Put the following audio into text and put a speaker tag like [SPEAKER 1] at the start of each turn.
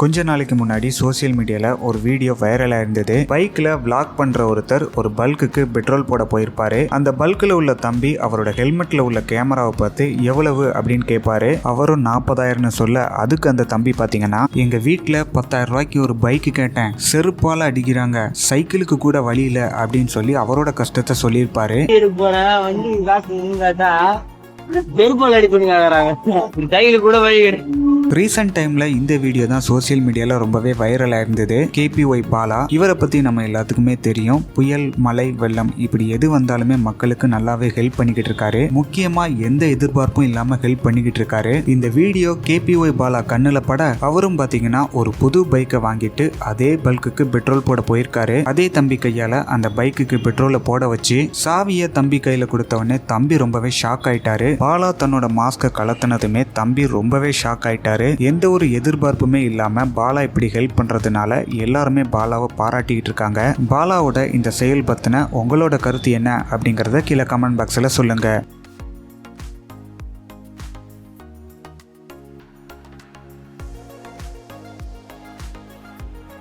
[SPEAKER 1] கொஞ்ச நாளைக்கு முன்னாடி சோசியல் மீடியால ஒரு வீடியோ வைரலா இருந்தது. பைக்ல விளாக் பண்ற ஒருத்தர் ஒரு பல்குக்கு பெட்ரோல் போட போயிருப்பாரு. அந்த பல்குல உள்ள தம்பி அவரோட ஹெல்மெட்ல உள்ள கேமராவை பார்த்து எவ்வளவு அப்படின்னு கேட்பாரு. அவரும் 40,000 சொல்ல, அதுக்கு அந்த தம்பி பாத்தீங்கன்னா, எங்க வீட்டுல 10,000 ரூபாய்க்கு ஒரு பைக் கேட்டேன், செருப்பால அடிக்கிறாங்க, சைக்கிளுக்கு கூட வழி இல்ல அப்படின்னு சொல்லி அவரோட கஷ்டத்தை சொல்லியிருப்பாரு. ரீசன்ட் டைம்ல இந்த வீடியோ தான் சோசியல் மீடியால ரொம்பவே வைரலா இருந்தது. KPY பாலா, இவரை பத்தி நம்ம எல்லாத்துக்குமே தெரியும். புயல், மழை, வெள்ளம் இப்படி எது வந்தாலுமே மக்களுக்கு நல்லாவே ஹெல்ப் பண்ணிக்கிட்டு இருக்காரு. முக்கியமா எந்த எதிர்பார்ப்பும் இல்லாம ஹெல்ப் பண்ணிக்கிட்டு இருக்காரு. இந்த வீடியோ KPY பாலா கண்ணுல பட அவரும் பாத்தீங்கன்னா ஒரு புது பைக்கை வாங்கிட்டு அதே பல்குக்கு பெட்ரோல் போட போயிருக்காரு. அதே தம்பி கையால அந்த பைக்குக்கு பெட்ரோலை போட வச்சு சாவிய தம்பி கையில கொடுத்தவொடனே தம்பி ரொம்பவே ஷாக் ஆயிட்டாரு. பாலா தன்னோட மாஸ்க கலத்தினதுமே தம்பி ரொம்பவே ஷாக் ஆயிட்டாரு. எந்த ஒரு எதிர்பார்ப்புமே இல்லாம பாலா இப்படி ஹெல்ப் பண்றதுனால எல்லாருமே பாலாவை பாராட்டிக்கிட்டு இருக்காங்க. பாலாவோட இந்த செயல் பத்தின உங்களோட கருத்து என்ன அப்படிங்கறத கீழே கமெண்ட் பாக்ஸ்ல சொல்லுங்க.